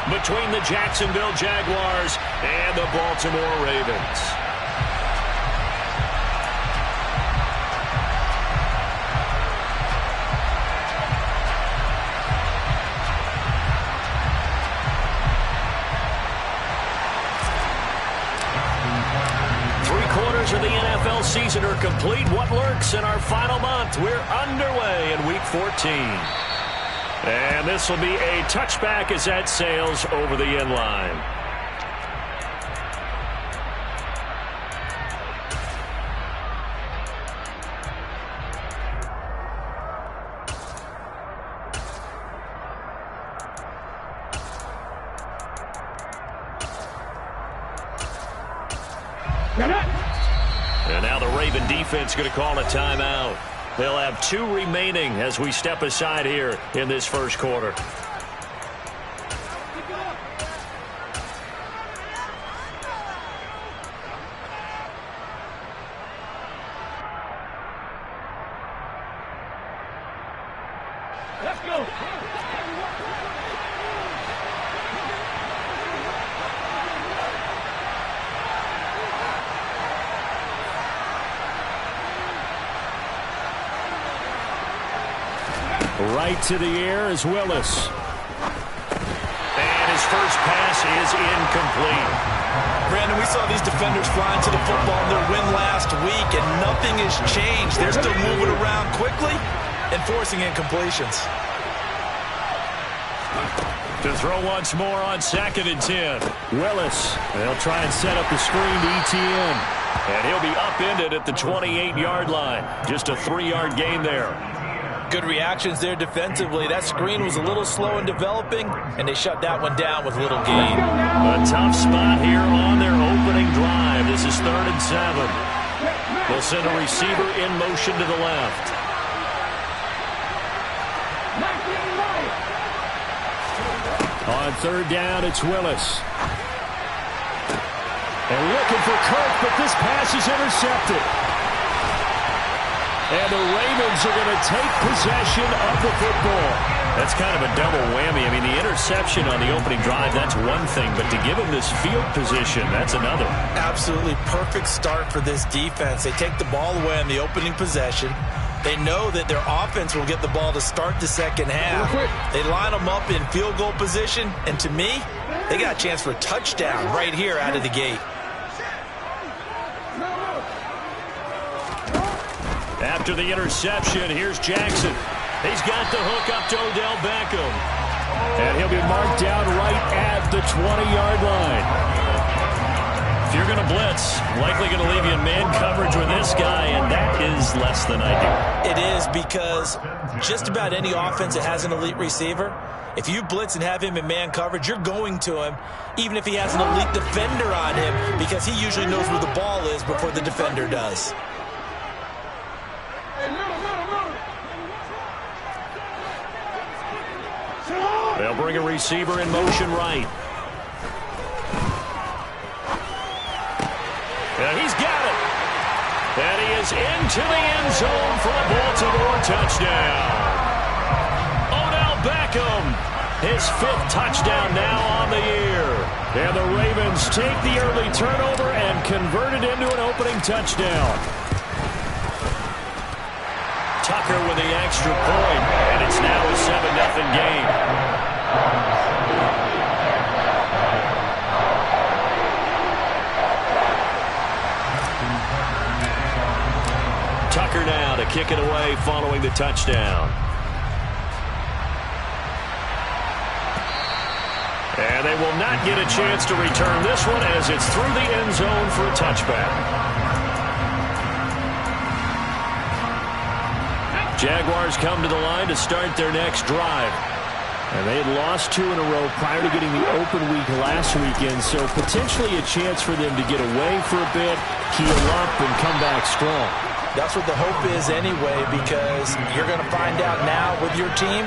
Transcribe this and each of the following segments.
between the Jacksonville Jaguars and the Baltimore Ravens. Three-quarters of the NFL season are complete. What lurks in our final month? We're underway in Week 14. And this will be a touchback as that sails over the end line. And now the Raven defense going to call a timeout. They'll have 2 remaining as we step aside here in this first quarter. Let's go. Right to the air is Willis. And his first pass is incomplete. Brandon, we saw these defenders flying to the football in their win last week, and nothing has changed. They're still moving around quickly and forcing incompletions. To throw once more on 2nd and 10. Willis. They'll try and set up the screen to ETN. And he'll be upended at the 28-yard line. Just a 3-yard gain there. Good reactions there defensively. That screen was a little slow in developing, and they shut that one down with little gain. A tough spot here on their opening drive. This is 3rd and 7. They'll send a receiver in motion to the left. On 3rd down, it's Willis. And looking for Kirk, but this pass is intercepted. And the Ravens are going to take possession of the football. That's kind of a double whammy. I mean, the interception on the opening drive, that's one thing. But to give them this field position, that's another. Absolutely perfect start for this defense. They take the ball away on the opening possession. They know that their offense will get the ball to start the second half. They line them up in field goal position. And to me, they got a chance for a touchdown right here out of the gate. After the interception, here's Jackson. He's got the hook up to Odell Beckham. And he'll be marked down right at the 20-yard line. If you're going to blitz, likely going to leave you in man coverage with this guy, and that is less than ideal. It is, because just about any offense that has an elite receiver, if you blitz and have him in man coverage, you're going to him, even if he has an elite defender on him, because he usually knows where the ball is before the defender does. They'll bring a receiver in motion right. And he's got it. And he is into the end zone for a Baltimore touchdown. Odell Beckham, his 5th touchdown now on the year. And the Ravens take the early turnover and convert it into an opening touchdown. Tucker with the extra point, and it's now a 7-0 game. Tucker now to kick it away following the touchdown. And they will not get a chance to return this one as it's through the end zone for a touchback. Jaguars come to the line to start their next drive. And they had lost 2 in a row prior to getting the open week last weekend, so potentially a chance for them to get away for a bit, keel up, and come back strong. That's what the hope is anyway, because you're going to find out now with your team,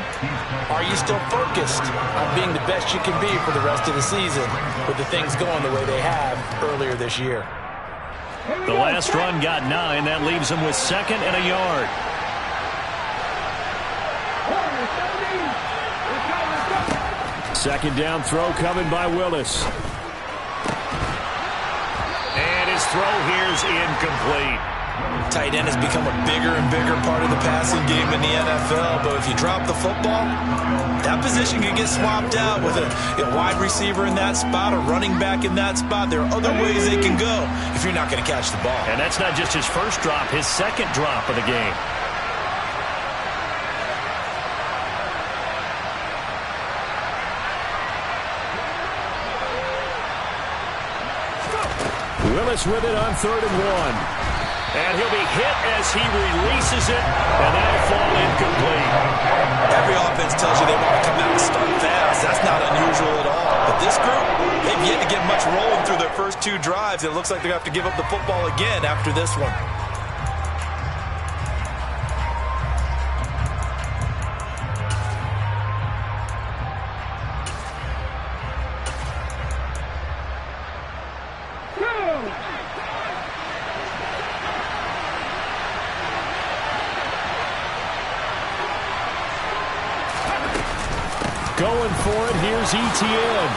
are you still focused on being the best you can be for the rest of the season with the things going the way they have earlier this year? The last run got 9. That leaves them with 2nd and a yard. Second down throw coming by Willis. And his throw here's incomplete. Tight end has become a bigger and bigger part of the passing game in the NFL, but if you drop the football, that position can get swapped out with a wide receiver in that spot, a running back in that spot. There are other ways they can go if you're not going to catch the ball. And that's not just his first drop, his second drop of the game. Willis with it on 3rd and 1. And he'll be hit as he releases it, and that'll fall incomplete. Every offense tells you they want to come out and start fast. That's not unusual at all. But this group, they've yet to get much rolling through their first 2 drives. It looks like they're going to have to give up the football again after this one. Going for it, here's Etienne.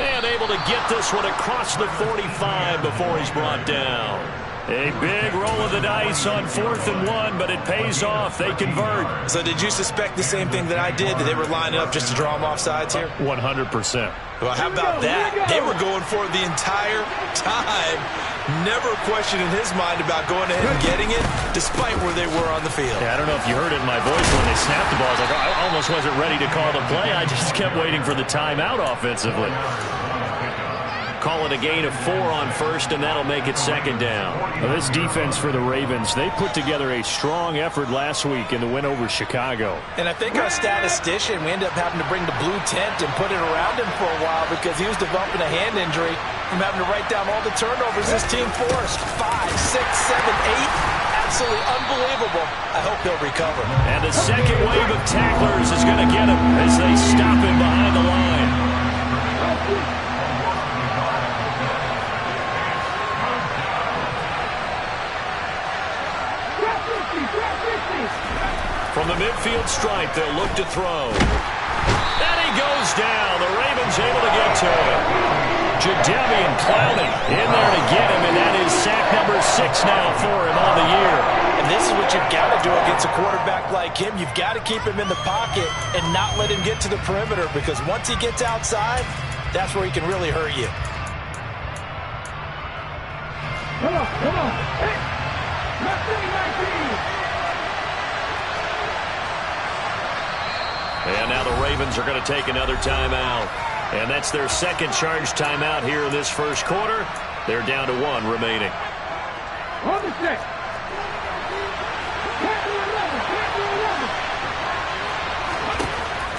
And able to get this one across the 45 before he's brought down. A big roll of the dice on 4th and 1, but it pays off. They convert. So did you suspect the same thing that I did, that they were lining up just to draw them off sides here? 100%. Well, how about that? They were going for it the entire time. Never a question in his mind about going ahead and getting it, despite where they were on the field. Yeah, I don't know if you heard it in my voice when they snapped the ball. I was like, I almost wasn't ready to call the play. I just kept waiting for the timeout offensively. Call it a gain of 4 on 1st, and that'll make it 2nd down. Well, this defense for the Ravens, they put together a strong effort last week in the win over Chicago. And I think our statistician, we ended up having to bring the blue tent and put it around him for a while because he was developing a hand injury from having to write down all the turnovers this team forced. 5, 6, 7, 8. Absolutely unbelievable. I hope he'll recover. And the second wave of tacklers is going to get him as they stop him behind the line. From the midfield stripe, they'll look to throw. And he goes down. The Ravens able to get to him. Jadeveon Clowney in there to get him, and that is sack number 6 now for him on the year. And this is what you've got to do against a quarterback like him. You've got to keep him in the pocket and not let him get to the perimeter, because once he gets outside, that's where he can really hurt you. Come on. Hey, 19. And now the Ravens are going to take another timeout. And that's their second charge timeout here in this first quarter. They're down to 1 remaining. On the set.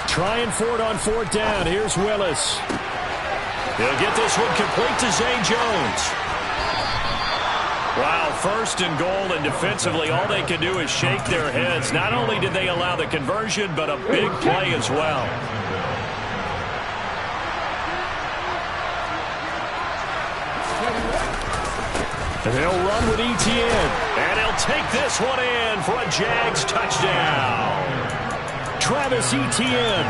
Trying for it on 4th down. Here's Willis. He'll get this one complete to Zay Jones. Wow, 1st and goal, and defensively all they can do is shake their heads. Not only did they allow the conversion, but a big play as well. And they'll run with Etienne, and he'll take this one in for a Jags touchdown. Travis Etienne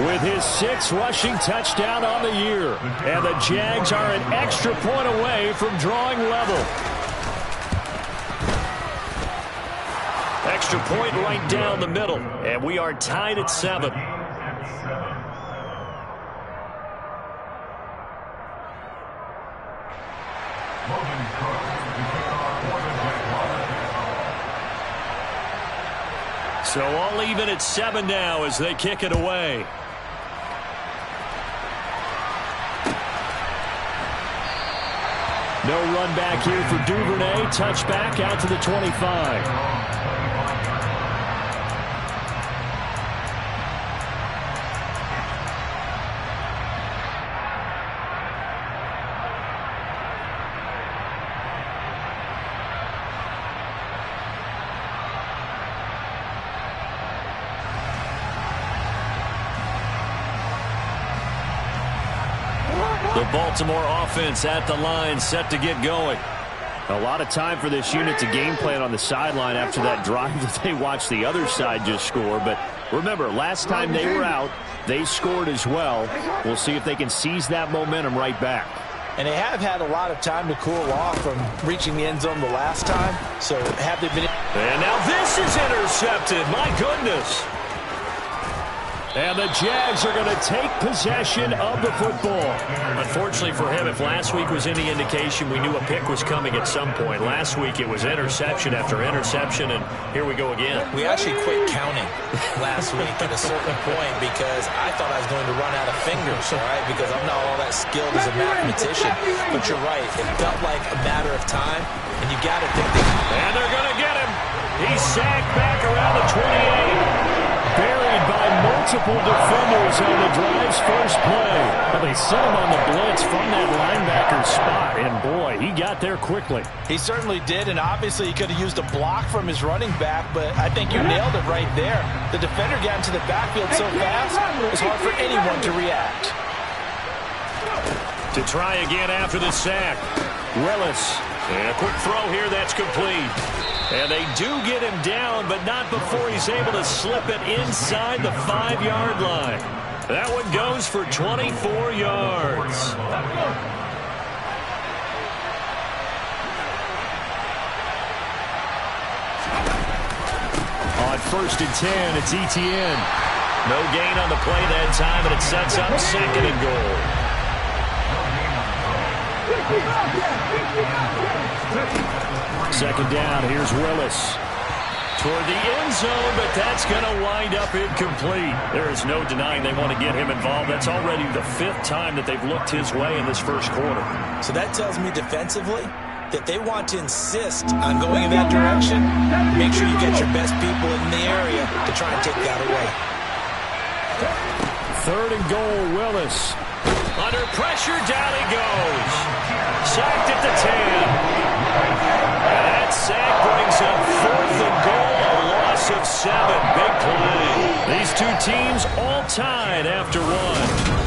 with his 6th rushing touchdown on the year. And the Jags are an extra point away from drawing level. Extra point right down the middle, and we are tied at 7. So all even at 7 now as they kick it away. No run back here for Duvernay. Touchback out to the 25. The Baltimore offense at the line, set to get going. A lot of time for this unit to game plan on the sideline after that drive that they watched the other side just score. But remember, last time they were out, They scored as well. We'll see if they can seize that momentum right back. And they have had a lot of time to cool off from reaching the end zone the last time. So have they been... And now this is intercepted. My goodness. And the Jags are going to take possession of the football. Unfortunately for him, if last week was any indication, we knew a pick was coming at some point. Last week it was interception after interception, and here we go again. We actually quit counting last week at a certain point because I thought I was going to run out of fingers, all right, because I'm not all that skilled as a mathematician. But you're right. It felt like a matter of time, and you got to think And they're going to get him. He's sacked back around the 28. Buried by multiple defenders on the drive's first play. Well, they set him on the blitz from that linebacker spot, and boy, he got there quickly. He certainly did, and obviously he could have used a block from his running back, but I think you nailed it right there. The defender got into the backfield so fast, it's hard for anyone to react. To try again after the sack, Willis. And a quick throw here that's complete. And they do get him down, but not before he's able to slip it inside the 5-yard line. That one goes for 24 yards. On 1st and 10, it's Etienne. No gain on the play that time, and it sets up 2nd and goal. Second down, here's Willis. Toward the end zone, but that's going to wind up incomplete. There is no denying they want to get him involved. That's already the 5th time that they've looked his way in this first quarter. So that tells me defensively that they want to insist on going in that direction. Make sure you get your best people in the area to try and take that away. 3rd and goal, Willis. Under pressure, down he goes. Sacked at the 10. And that sack brings up 4th and goal, a loss of 7. Big play. These two teams all tied after one.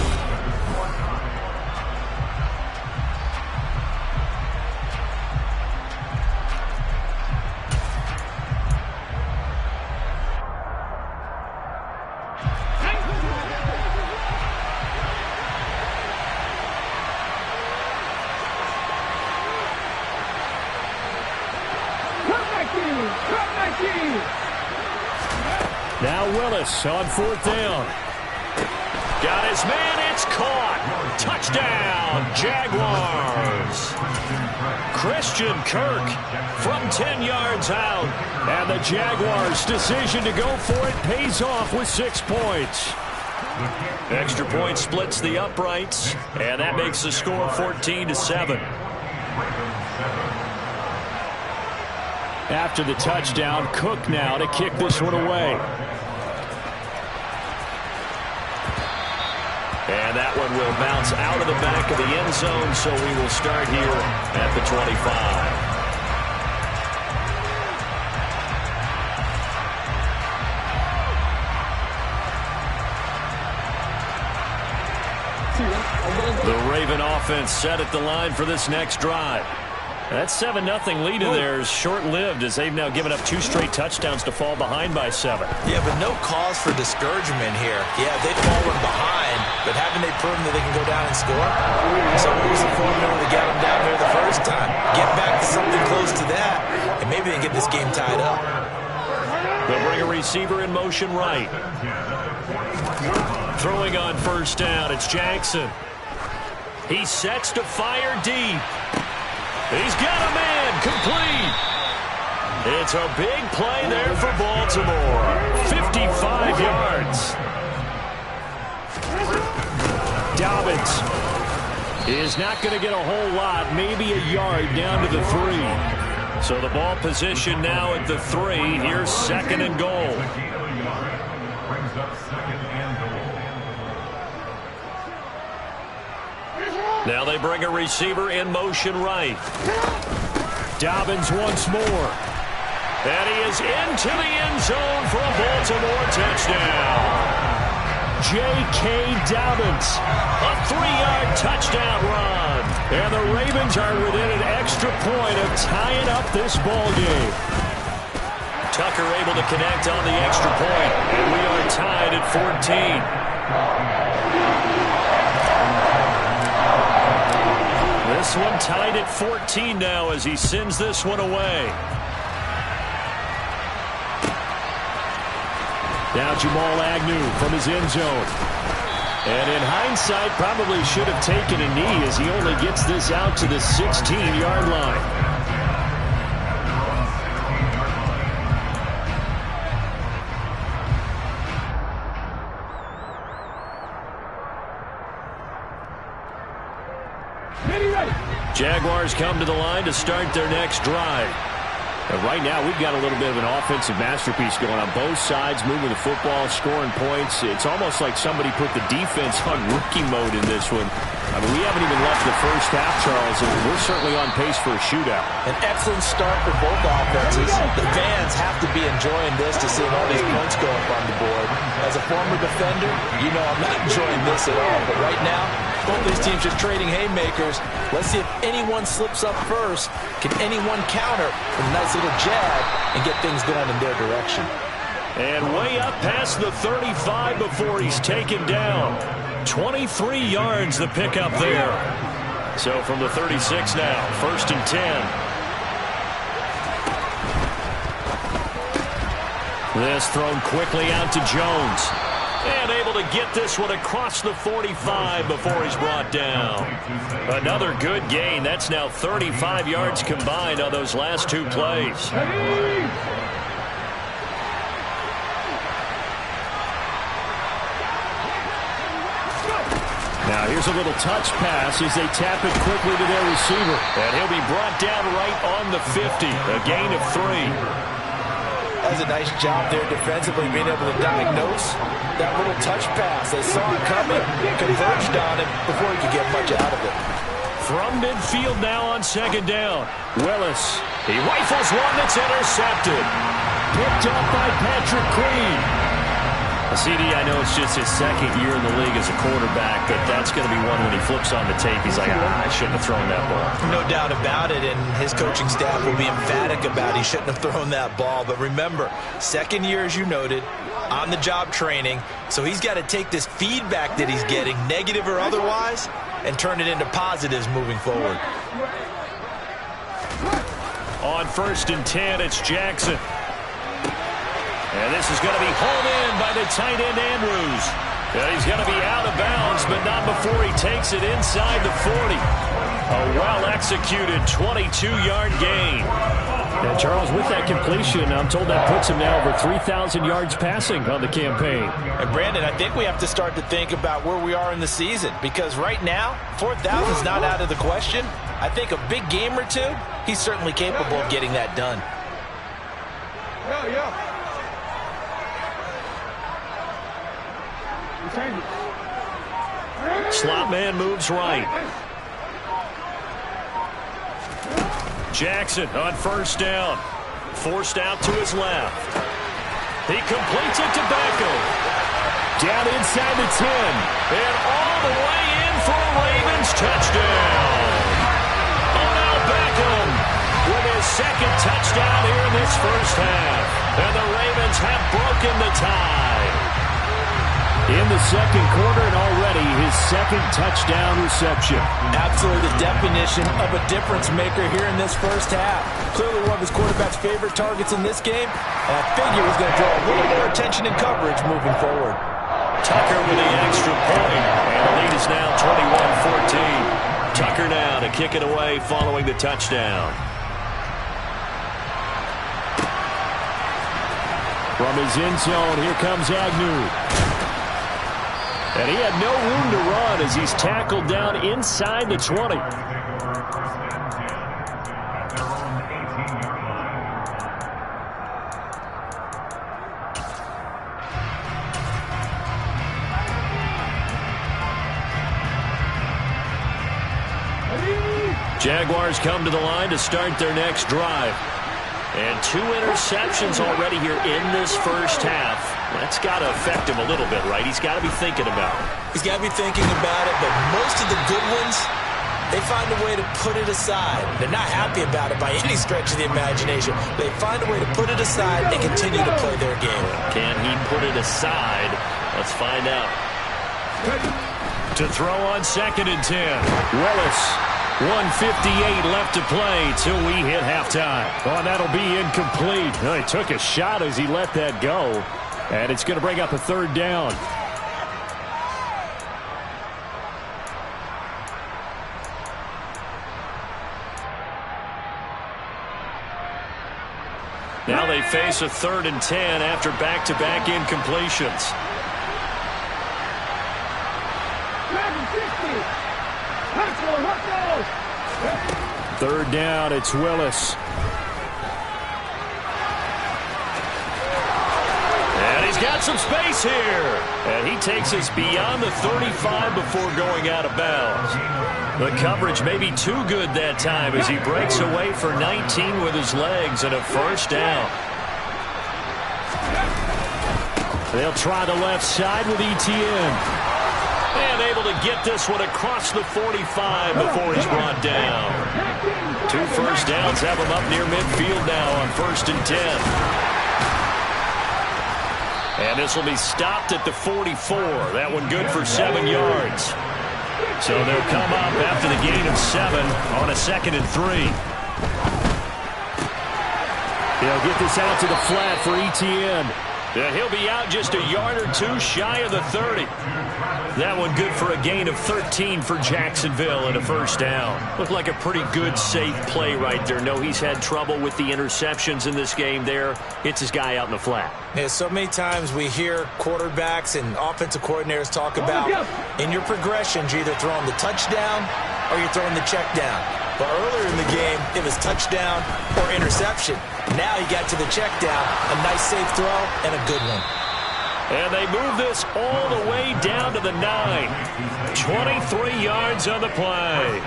Now Willis on 4th down. Got his man, it's caught. Touchdown, Jaguars. Christian Kirk from 10 yards out. And the Jaguars' decision to go for it pays off with 6 points. Extra point splits the uprights, and that makes the score 14-7. After the touchdown, Cook now to kick this one away. And that one will bounce out of the back of the end zone, so we will start here at the 25. The Raven offense set at the line for this next drive. That 7-0 lead of theirs short-lived as they've now given up 2 straight touchdowns to fall behind by 7. Yeah, but no cause for discouragement here. Yeah, they've fallen behind, but haven't they proven that they can go down and score? So what was the formula to get them down here the first time? Get back to something close to that, and maybe they can get this game tied up. They'll bring a receiver in motion right. Throwing on 1st down, it's Jackson. He sets to fire deep. He's got a man, complete. It's a big play there for Baltimore. 55 yards. Dobbins is not going to get a whole lot, maybe a yard down to the 3. So the ball position now at the 3. Here's 2nd and goal. Now they bring a receiver in motion right. Dobbins once more. And he is into the end zone for a Baltimore touchdown. J.K. Dobbins, a 3-yard touchdown run. And the Ravens are within an extra point of tying up this ball game. Tucker able to connect on the extra point. And we are tied at 14. This one tied at 14 now as he sends this one away. Now Jamal Agnew from his end zone. And in hindsight, probably should have taken a knee as he only gets this out to the 16-yard line. Jaguars come to the line to start their next drive. And right now, we've got a little bit of an offensive masterpiece going on both sides, moving the football, scoring points. It's almost like somebody put the defense on rookie mode in this one. I mean, we haven't even left the first half, Charles, and we're certainly on pace for a shootout. An excellent start for both offenses. The fans have to be enjoying this to see all these points go up on the board. As a former defender, you know I'm not enjoying this at all. But right now, both these teams just trading haymakers. Let's see if anyone slips up first. Can anyone counter with a nice little jab and get things going in their direction? And way up past the 35 before he's taken down. 23 yards the pickup there. So from the 36 now, 1st and 10. This thrown quickly out to Jones. And able to get this one across the 45 before he's brought down. Another good gain. That's now 35 yards combined on those last two plays. Now here's a little touch pass as they tap it quickly to their receiver. And he'll be brought down right on the 50. A gain of 3. That's a nice job there defensively, being able to diagnose that little touch pass. They saw it coming, converged on it before he could get much out of it. From midfield now on 2nd down. Willis. He rifles one that's intercepted. Picked up by Patrick Queen. CD, I know it's just his 2nd year in the league as a quarterback, but that's going to be one when he flips on the tape. He's like, I shouldn't have thrown that ball. No doubt about it, and his coaching staff will be emphatic about he shouldn't have thrown that ball. But remember, 2nd year, as you noted, on-the-job training, so he's got to take this feedback that he's getting, negative or otherwise, and turn it into positives moving forward. On 1st and 10, it's Jackson. And this is going to be hauled in by the tight end, Andrews. And he's going to be out of bounds, but not before he takes it inside the 40. A well-executed 22-yard gain. And Charles, with that completion, I'm told that puts him now over 3,000 yards passing on the campaign. And Brandon, I think we have to start to think about where we are in the season, because right now, 4,000 is not out of the question. I think a big game or two, he's certainly capable of getting that done. Yeah. Slot man moves right. Jackson on 1st down. Forced out to his left. He completes it to Beckham. Down inside the 10. And all the way in for a Ravens touchdown. Odell Beckham with his 2nd touchdown here in this first half. And the Ravens have broken the tie. In the 2nd quarter, and already his 2nd touchdown reception. Absolutely the definition of a difference maker here in this first half. Clearly one of his quarterback's favorite targets in this game. And I figure he's going to draw a little more attention and coverage moving forward. Tucker with the extra point. And the lead is now 21-14. Tucker now to kick it away following the touchdown. From his end zone, here comes Agnew. And he had no room to run as he's tackled down inside the 20. Jaguars come to the line to start their next drive. And 2 interceptions already here in this first half. That's got to affect him a little bit, right? He's got to be thinking about it. He's got to be thinking about it, but most of the good ones, they find a way to put it aside. They're not happy about it by any stretch of the imagination. They find a way to put it aside and continue to play their game. Can he put it aside? Let's find out. To throw on 2nd and 10. Willis. 1:58 left to play till we hit halftime. Oh, and that'll be incomplete. Well, he took a shot as he let that go. And it's going to bring up a 3rd down. Now they face a 3rd and 10 after back-to-back incompletions. 3rd down, it's Willis. And he's got some space here. And he takes us beyond the 35 before going out of bounds. The coverage may be too good that time as he breaks away for 19 with his legs and a 1st down. They'll try the left side with Etienne. And able to get this one across the 45 before he's brought down. 2 first downs have him up near midfield now on 1st and 10. And this will be stopped at the 44. That one good for 7 yards. So they'll come up after the gain of 7 on a 2nd and 3. He'll get this out to the flat for Etienne. He'll be out just a yard or 2 shy of the 30. That one good for a gain of 13 for Jacksonville and a 1st down. Looked like a pretty good, safe play right there. No, he's had trouble with the interceptions in this game there. Hits his guy out in the flat. Yeah, so many times we hear quarterbacks and offensive coordinators talk about in your progressions, you're either throwing the touchdown or you're throwing the check down. But earlier in the game, it was touchdown or interception. Now he got to the check down, a nice safe throw, and a good one. And they move this all the way down to the 9. 23 yards on the play.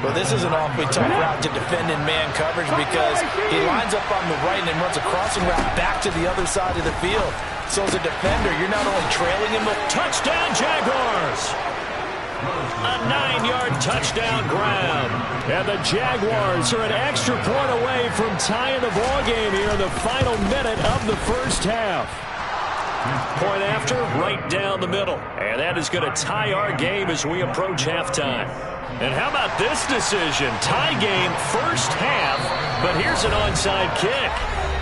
Well, this is an awfully tough route to defend in man coverage because he lines up on the right and then runs a crossing route back to the other side of the field. So as a defender, you're not only trailing him, but touchdown Jaguars! A 9-yard touchdown grab. And the Jaguars are an extra point away from tying the ball game here in the final minute of the 1st half. Point after, right down the middle. And that is going to tie our game as we approach halftime. And how about this decision? Tie game 1st half, but here's an onside kick.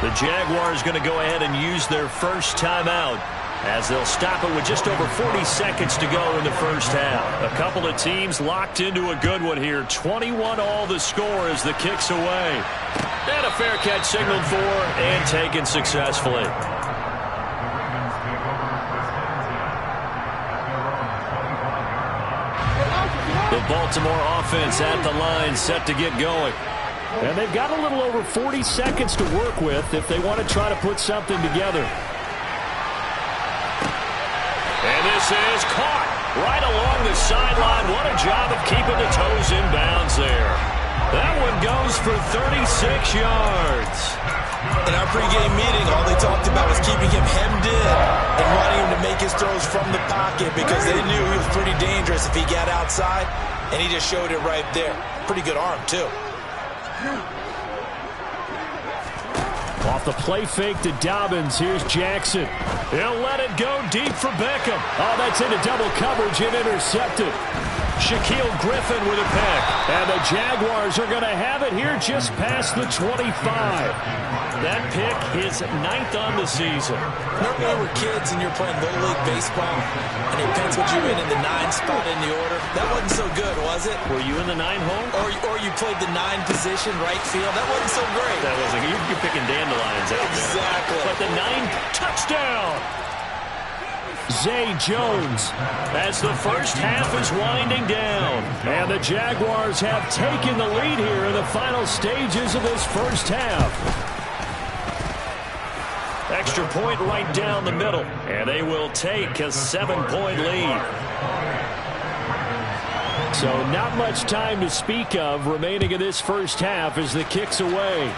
The Jaguars going to go ahead and use their 1st timeout, as they'll stop it with just over 40 seconds to go in the 1st half. A couple of teams locked into a good one here. 21-all the score as the kick's away. And a fair catch signaled for and taken successfully. The Baltimore offense at the line set to get going. And they've got a little over 40 seconds to work with if they want to try to put something together. And this is caught right along the sideline. What a job of keeping the toes in bounds there. That one goes for 36 yards. In our pregame meeting, all they talked about was keeping him hemmed in and wanting him to make his throws from the pocket because they knew he was pretty dangerous if he got outside, and he just showed it right there. Pretty good arm, too. Off the play fake to Dobbins. Here's Jackson. He'll let it go deep for Beckham. Oh, that's into double coverage and intercepted. Shaquille Griffin with a pick. And the Jaguars are going to have it here just past the 25. That pick is 9th on the season. Remember when we were kids and you're playing Little League Baseball and they penciled you in the 9 spot in the order? That wasn't so good, was it? Were you in the 9 hole? Or you played the 9 position, right field? That wasn't so great. That wasn't. You're picking dandelions out there. Exactly. But the 9 touchdown. Zay Jones as the 1st half is winding down. And the Jaguars have taken the lead here in the final stages of this 1st half. Extra point right down the middle. And they will take a 7-point lead. So not much time to speak of remaining in this 1st half as the kick's away.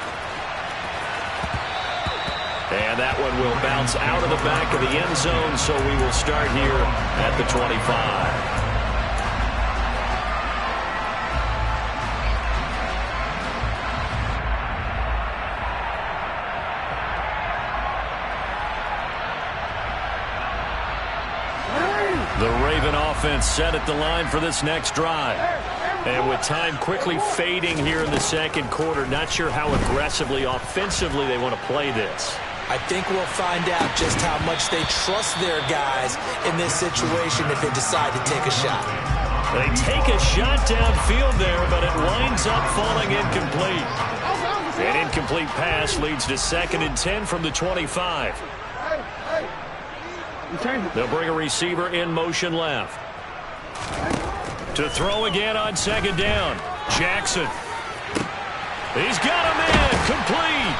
And that one will bounce out of the back of the end zone, so we will start here at the 25. The offense set at the line for this next drive. And with time quickly fading here in the second quarter, not sure how aggressively, offensively they want to play this. I think we'll find out just how much they trust their guys in this situation if they decide to take a shot. They take a shot downfield there, but it winds up falling incomplete. An incomplete pass leads to 2nd and 10 from the 25. They'll bring a receiver in motion left. To throw again on 2nd down. Jackson. He's got him in. Complete.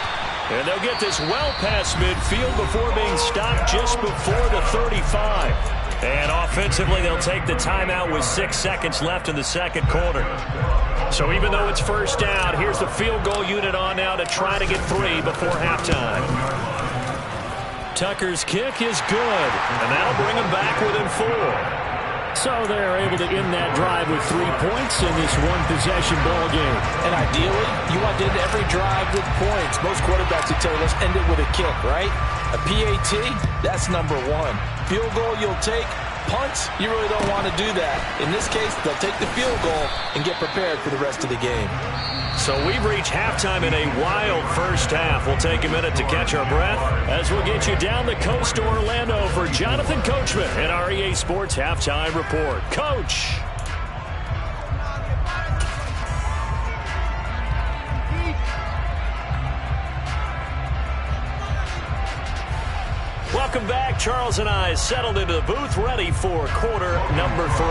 And they'll get this well past midfield before being stopped just before the 35. And offensively, they'll take the timeout with 6 seconds left in the second quarter. So even though it's first down, here's the field goal unit on now to try to get 3 before halftime. Tucker's kick is good, and that'll bring them back within 4. So they're able to end that drive with 3 points in this one-possession ball game. And ideally, you want to end every drive with points. Most quarterbacks would tell you, let's end it with a kick, right? A PAT, that's number 1. Field goal you'll take. Punts, you really don't want to do that. In this case, they'll take the field goal and get prepared for the rest of the game. So we've reached halftime in a wild first half. We'll take a minute to catch our breath as we'll get you down the coast to Orlando for Jonathan Coachman and our EA Sports Halftime Report. Coach. Welcome back. Charles and I settled into the booth ready for quarter number 3.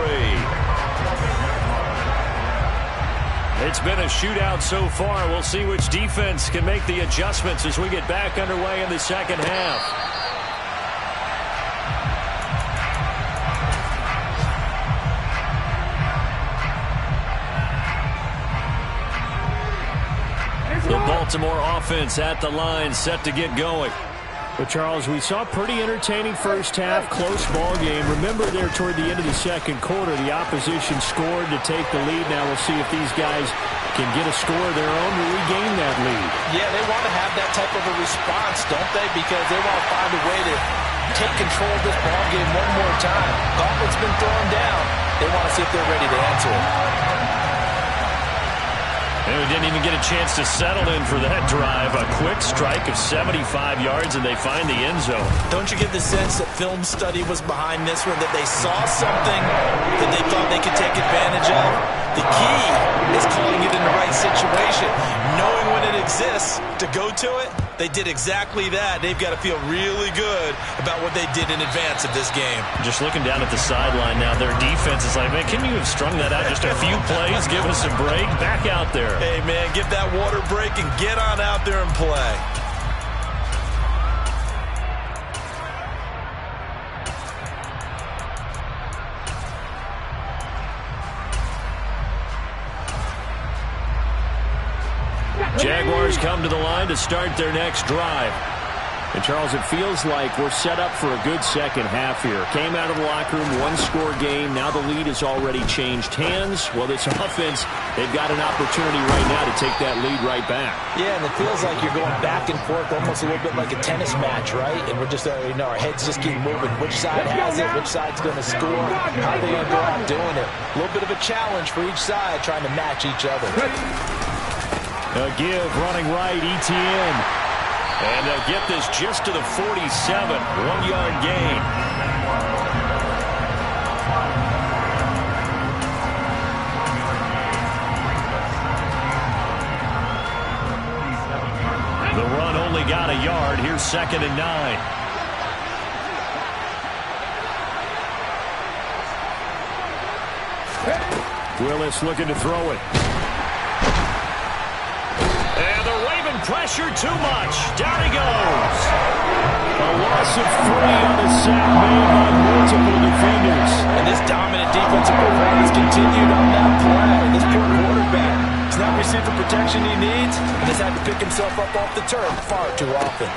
It's been a shootout so far. We'll see which defense can make the adjustments as we get back underway in the second half. The Baltimore offense at the line, set to get going. But, Charles, we saw a pretty entertaining first half, close ball game. Remember there toward the end of the second quarter, the opposition scored to take the lead. Now we'll see if these guys can get a score of their own to regain that lead. Yeah, they want to have that type of a response, don't they? Because they want to find a way to take control of this ball game one more time. Gauntlet's been thrown down. They want to see if they're ready to answer it. And we didn't even get a chance to settle in for that drive. A quick strike of 75 yards, and they find the end zone. Don't you get the sense that film study was behind this one, that they saw something that they thought they could take advantage of? The key is calling it in the right situation. Knowing when it exists to go to it, they did exactly that. They've got to feel really good about what they did in advance of this game. Just looking down at the sideline now, their defense is like, man, can you have strung that out just a few plays? Give us a break. Back out there. Hey, man, give that water break and get on out there and play. Jaguars come to the line to start their next drive. And, Charles, it feels like we're set up for a good second half here. Came out of the locker room, one-score game. Now the lead has already changed hands. Well, this offense, they've got an opportunity right now to take that lead right back. Yeah, and it feels like you're going back and forth almost a little bit like a tennis match, right? And we're just, our heads just keep moving. Which side has it? Which side's going to score? How are they going to go out doing it? A little bit of a challenge for each side trying to match each other. A give running right, ETN. And they'll get this just to the 47, 1-yard gain. The run only got a yard. Here's 2nd and 9. Willis looking to throw it. And the Raven pressure too much. Down he goes. A loss of 3 on the sack made by multiple defenders. And this dominant defensive performance continued on that play. This poor quarterback has not received the protection he needs and has had to pick himself up off the turf far too often.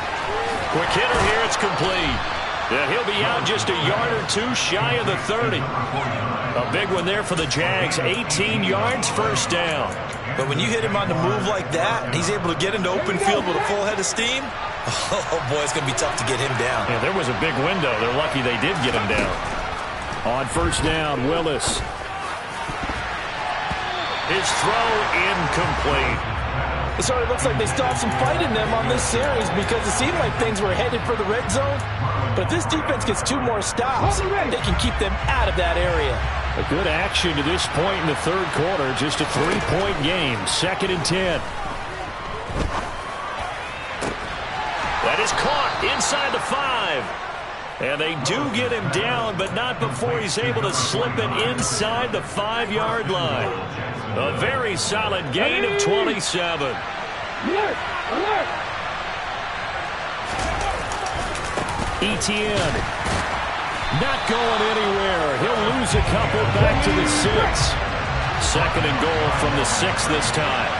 Quick hitter here. It's complete. Yeah, he'll be out just a yard or two shy of the 30. A big one there for the Jags. 18 yards, first down. But when you hit him on the move like that, and he's able to get into open field with a full head of steam, oh boy, it's going to be tough to get him down. Yeah, there was a big window. They're lucky they did get him down. On first down, Willis. His throw incomplete. It sort of looks like they still have some fight in them on this series because it seemed like things were headed for the red zone. But if this defense gets 2 more stops, they can keep them out of that area. A good action to this point in the third quarter. Just a 3-point game. 2nd and 10. That is caught inside the 5. And they do get him down, but not before he's able to slip it inside the 5-yard line. A very solid gain of 27. Etienne not going anywhere. He'll lose a couple back to the 6. 2nd and goal from the 6 this time.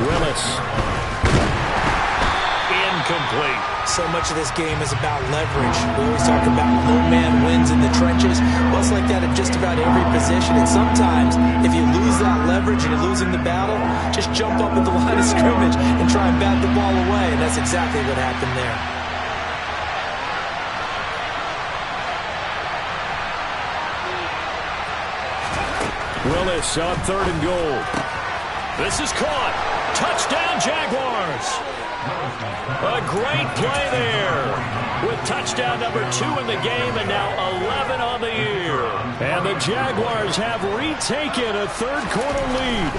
Willis. Incomplete. So much of this game is about leverage. We always talk about low man wins in the trenches. Well, it's like that in just about every position. And sometimes, if you lose that leverage and you're losing the battle, just jump up at the line of scrimmage and try and bat the ball away. And that's exactly what happened there. Willis on 3rd and goal. This is caught. Touchdown, Jaguars. A great play there with touchdown number 2 in the game and now 11 on the year. And the Jaguars have retaken a third-quarter lead.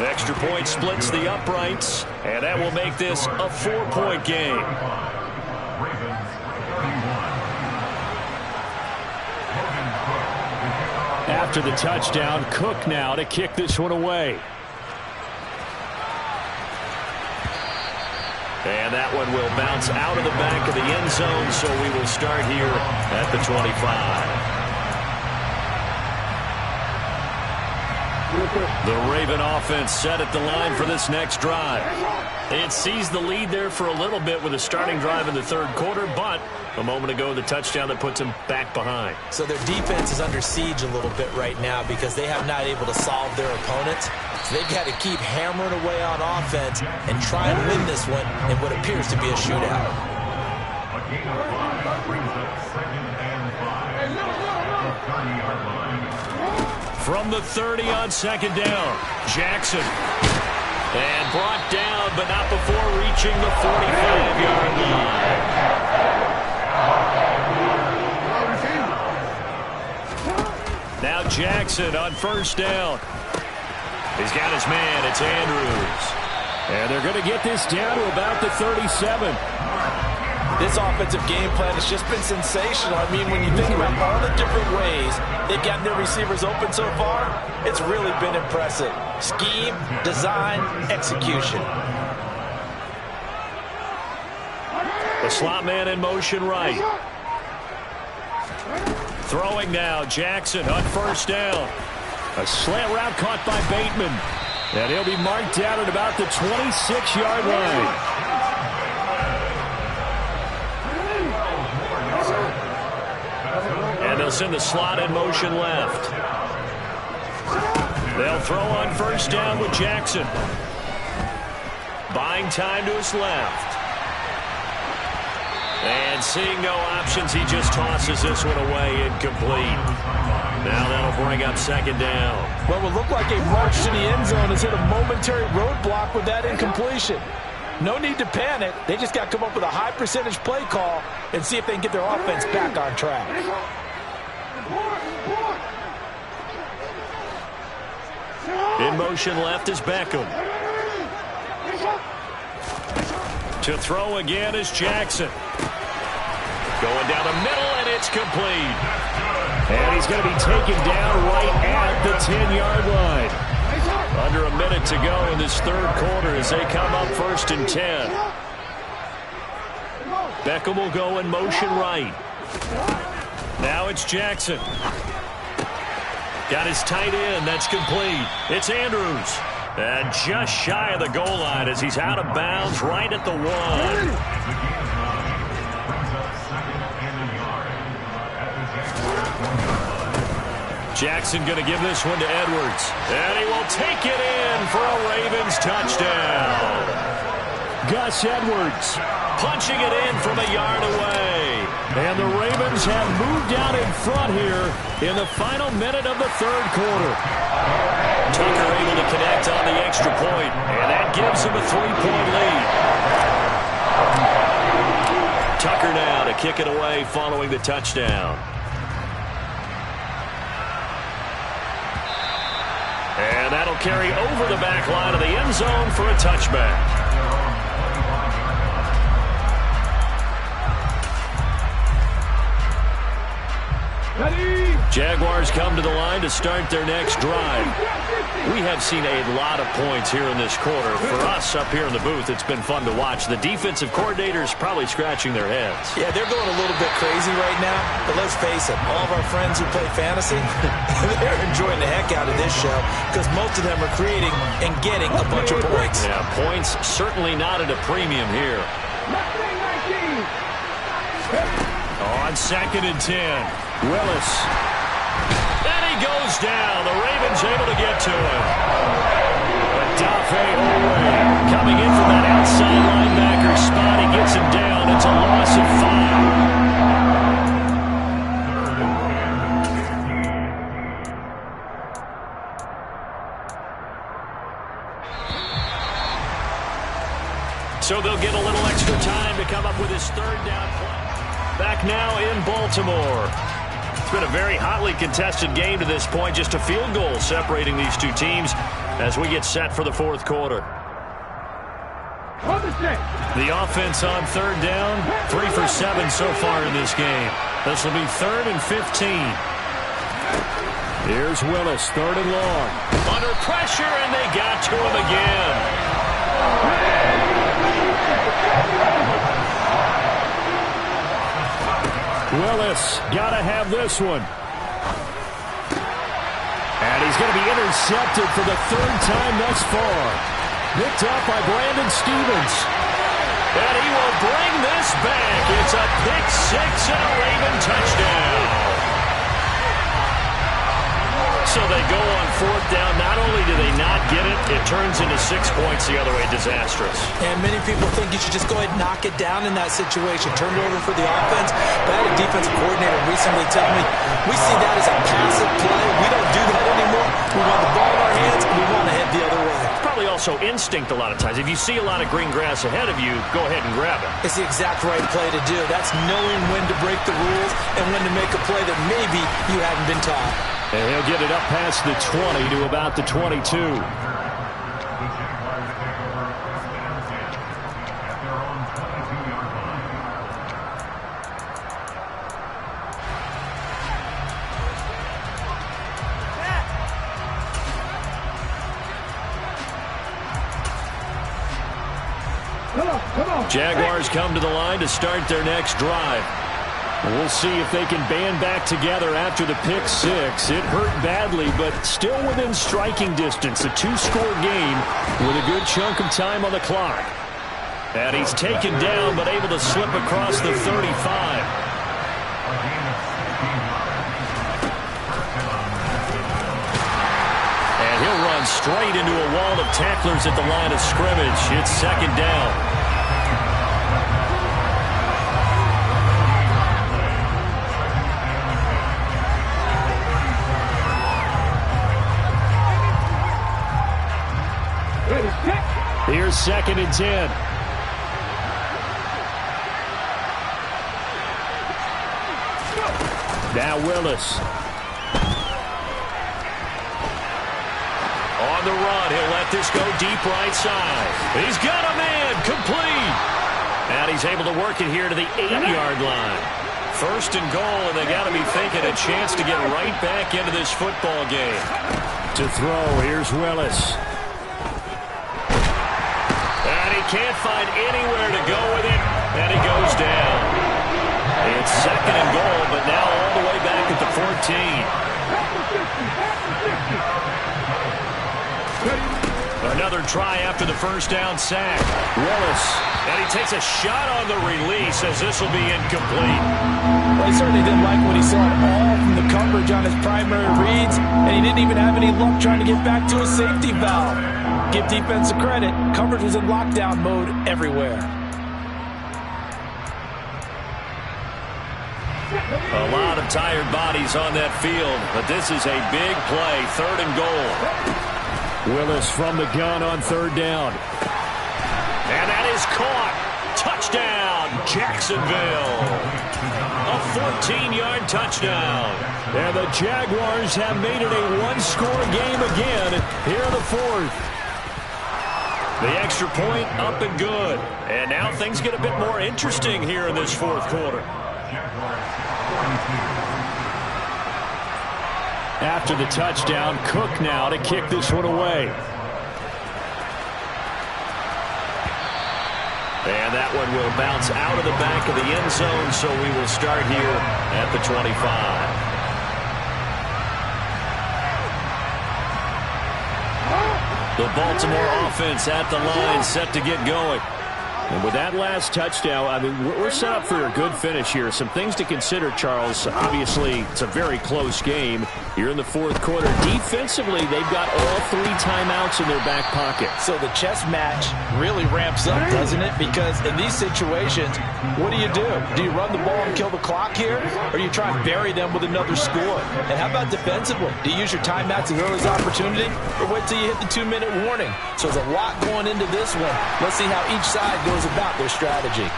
Extra point splits the uprights, and that will make this a 4-point game. After the touchdown, Cook now to kick this one away. And that one will bounce out of the back of the end zone, so we will start here at the 25. The Raven offense set at the line for this next drive. It seized the lead there for a little bit with a starting drive in the third quarter, but a moment ago the touchdown that puts them back behind. So their defense is under siege a little bit right now because they have not able to solve their opponents. So they've got to keep hammering away on offense and try and win this one in what appears to be a shootout. From the 30 on 2nd down, Jackson. And brought down, but not before reaching the 45-yard line. Now Jackson on first down. He's got his man. It's Andrews. And they're going to get this down to about the 37. This offensive game plan has just been sensational. I mean, when you think about all the different ways they've gotten their receivers open so far, it's really been impressive. Scheme, design, execution. The slot man in motion right. Throwing now, Jackson on first down. A slant route caught by Bateman. And he'll be marked down at about the 26-yard line. And they'll send the slot in motion left. They'll throw on first down with Jackson. Buying time to his left. And seeing no options, he just tosses this one away, incomplete. Now that'll bring up 2nd down. Well, it will look like a march to the end zone has hit a momentary roadblock with that incompletion. No need to panic. They just got to come up with a high percentage play call and see if they can get their offense back on track. In motion left is Beckham. To throw again is Jackson. Going down the middle, and it's complete. And he's going to be taken down right at the 10-yard line. Under a minute to go in this third quarter as they come up 1st and 10. Beckham will go in motion right. Now it's Jackson. Got his tight end. That's complete. It's Andrews. And just shy of the goal line as he's out of bounds right at the 1. Jackson going to give this one to Edwards. And he will take it in for a Ravens touchdown. Gus Edwards punching it in from a yard away. And the Ravens have moved out in front here in the final minute of the third quarter. Tucker able to connect on the extra point, and that gives him a 3-point lead. Tucker now to kick it away following the touchdown. And that'll carry over the back line of the end zone for a touchback. Jaguars come to the line to start their next drive. We have seen a lot of points here in this quarter. For us up here in the booth, it's been fun to watch. The defensive coordinators probably scratching their heads. Yeah, they're going a little bit crazy right now. But let's face it, all of our friends who play fantasy, they're enjoying the heck out of this show because most of them are creating and getting a bunch of points. Yeah, points certainly not at a premium here. On 2nd and 10. Willis. And he goes down. The Ravens able to get to him. Odafe Oweh coming in from that outside linebacker spot. He gets him down. It's a loss of 5. So they'll get a little extra time to come up with his third down play. Back now in Baltimore. It's been a very hotly contested game to this point. Just a field goal separating these two teams as we get set for the fourth quarter. The offense on third down, 3 for 7 so far in this game. This will be 3rd and 15. Here's Willis, 3rd and long. Under pressure, and they got to him again. Willis, gotta have this one. And he's going to be intercepted for the 3rd time thus far. Picked up by Brandon Stephens. And he will bring this back. It's a pick 6 and a Raven touchdown. So they go on 4th down. Not only do they not get it, it turns into 6 points the other way. Disastrous. And many people think you should just go ahead and knock it down in that situation. Turn it over for the offense. But I had a defensive coordinator recently tell me, we see that as a passive play. We don't do that anymore. We want the ball in our hands, and we want to head the other way. Probably also instinct a lot of times. If you see a lot of green grass ahead of you, go ahead and grab it. It's the exact right play to do. That's knowing when to break the rules and when to make a play that maybe you haven't been taught. And he'll get it up past the 20 to about the 22. Jaguars come to the line to start their next drive. We'll see if they can band back together after the pick 6. It hurt badly, but still within striking distance. A 2-score game with a good chunk of time on the clock. And he's taken down, but able to slip across the 35. And he'll run straight into a wall of tacklers at the line of scrimmage. It's 2nd down. Here's 2nd and 10. Now Willis. On the run, he'll let this go deep right side. He's got a man, complete. And he's able to work it here to the 8-yard line. 1st and goal, and they got to be thinking a chance to get right back into this football game. To throw, here's Willis. Can't find anywhere to go with it, and he goes down. It's 2nd and goal, but now all the way back at the 14. Another try after the 1st down sack. Willis, and he takes a shot on the release as this will be incomplete. Well, he certainly didn't like what he saw at all from the coverage on his primary reads, and he didn't even have any luck trying to get back to his safety valve. Give defense the credit. Coverage was in lockdown mode everywhere. A lot of tired bodies on that field, but this is a big play. 3rd and goal. Willis from the gun on 3rd down. And that is caught. Touchdown, Jacksonville. A 14-yard touchdown. And the Jaguars have made it a one-score game again here in the 4th. The extra point up and good. And now things get a bit more interesting here in this 4th quarter. After the touchdown, Cook now to kick this one away. And that one will bounce out of the back of the end zone, so we will start here at the 25. The Baltimore offense at the line, set to get going. And with that last touchdown, I mean, we're set up for a good finish here. Some things to consider, Charles. Obviously, it's a very close game. You're in the 4th quarter. Defensively, they've got all 3 timeouts in their back pocket. So the chess match really ramps up, doesn't it? Because in these situations, what do? Do you run the ball and kill the clock here? Or you try and bury them with another score? And how about defensively? Do you use your timeouts as early as opportunity? Or wait till you hit the 2-minute warning? So there's a lot going into this one. Let's see how each side goes about their strategy.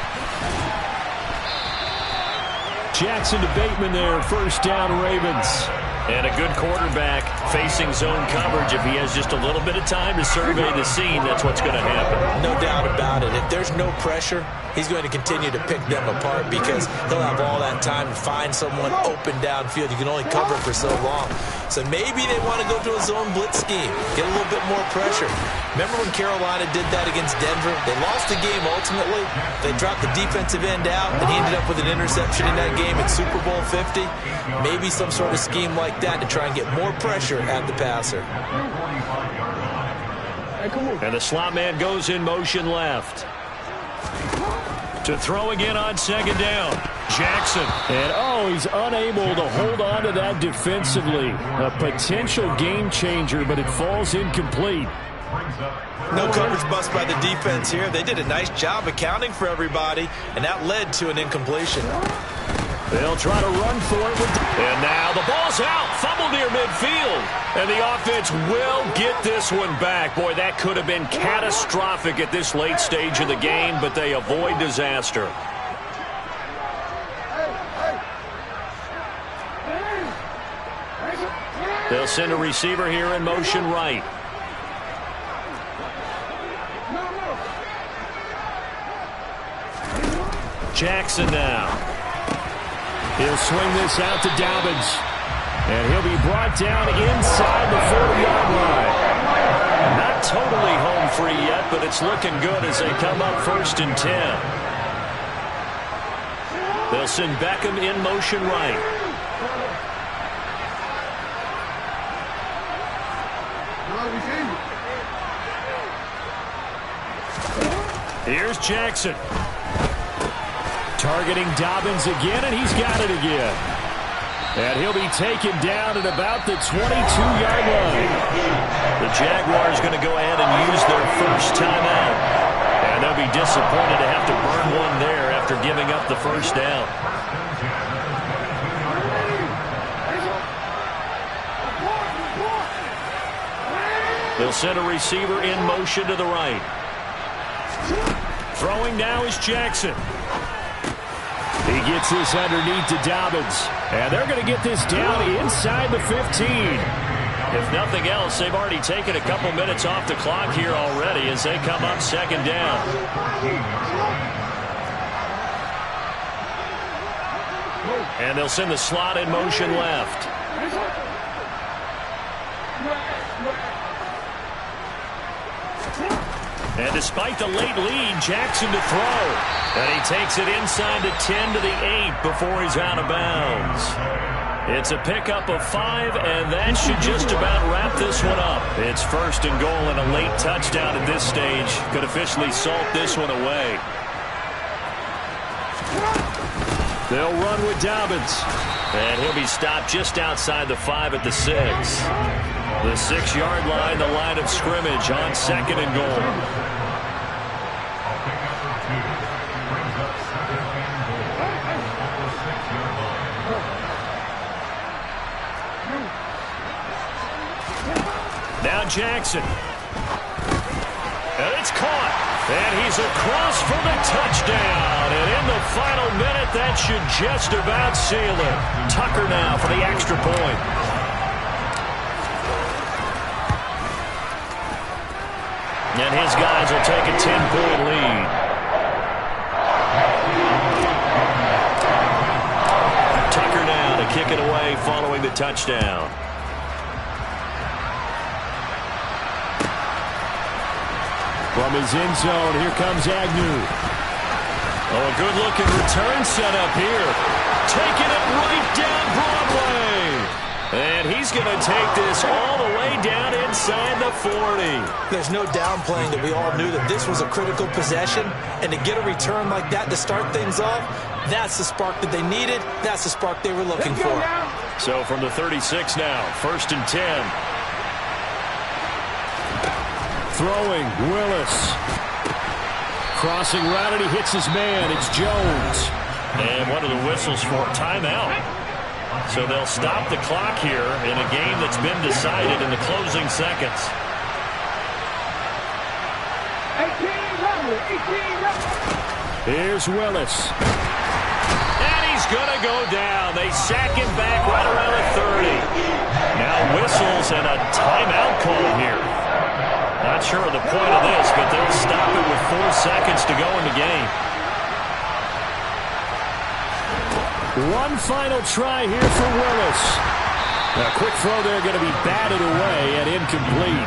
Jackson to Bateman there, 1st down Ravens. And a good quarterback facing zone coverage. If he has just a little bit of time to survey the scene, that's what's going to happen. No doubt about it. If there's no pressure, he's going to continue to pick them apart because he'll have all that time to find someone open downfield. You can only cover for so long. So maybe they want to go to a zone blitz scheme, get a little bit more pressure. Remember when Carolina did that against Denver? They lost the game ultimately. They dropped the defensive end out, and he ended up with an interception in that game at Super Bowl 50. Maybe some sort of scheme like that to try and get more pressure at the passer. And the slot man goes in motion left. To throw again on 2nd down. Jackson. And, he's unable to hold on to that defensively. A potential game changer, but it falls incomplete. No coverage bust by the defense here. They did a nice job accounting for everybody, and that led to an incompletion. They'll try to run for it. And now the ball's out. Fumble near midfield. And the offense will get this one back. Boy, that could have been catastrophic at this late stage of the game, but they avoid disaster. They'll send a receiver here in motion right. Jackson now. He'll swing this out to Dobbins. And he'll be brought down inside the 40-yard line. Not totally home free yet, but it's looking good as they come up 1st and 10. They'll send Beckham in motion right. Here's Jackson. Targeting Dobbins again, and he's got it again. And he'll be taken down at about the 22-yard line. The Jaguars going to go ahead and use their first timeout. And they'll be disappointed to have to burn one there after giving up the 1st down. They'll send a receiver in motion to the right. Throwing now is Jackson. He gets this underneath to Dobbins. And they're going to get this down inside the 15. If nothing else, they've already taken a couple minutes off the clock here already as they come up 2nd down. And they'll send the slot in motion left. And despite the late lead, Jackson to throw. And he takes it inside the 10 to the 8 before he's out of bounds. It's a pickup of 5, and that should just about wrap this one up. It's 1st and goal, and a late touchdown at this stage could officially salt this one away. They'll run with Dobbins. And he'll be stopped just outside the 5 at the 6. The 6-yard line, the line of scrimmage on 2nd and goal. Now Jackson. And it's caught. And he's across for the touchdown. And in the final minute, that should just about seal it. Tucker now for the extra point. And his guys will take a 10-point lead. Tucker now to kick it away following the touchdown. From his end zone, here comes Agnew. Oh, a good-looking return set up here. Taking it right down Broadway. And he's going to take this all the way down inside the 40. There's no downplaying that we all knew that this was a critical possession. And to get a return like that to start things off, that's the spark that they needed. That's the spark they were looking for. So from the 36 now, 1st and 10. Throwing, Willis. Crossing route, and he hits his man. It's Jones. And one of the whistles for a timeout. So they'll stop the clock here in a game that's been decided in the closing seconds. 18. Here's Willis. And he's going to go down. They sack him back right around the 30. Now whistles and a timeout call here. Not sure of the point of this, but they'll stop it with 4 seconds to go in the game. One final try here for Willis. A quick throw there going to be batted away and incomplete.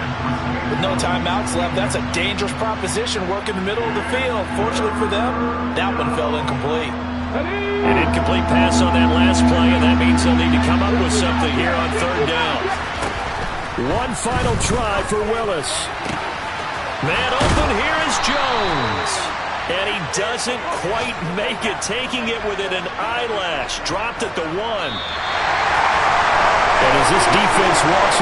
With no timeouts left, that's a dangerous proposition. Work in the middle of the field. Fortunately for them, that one fell incomplete. An incomplete pass on that last play, and that means they'll need to come up with something here on 3rd down. One final try for Willis. Man open, here is Jones. And he doesn't quite make it, taking it within an eyelash. Dropped at the 1. And as this defense walks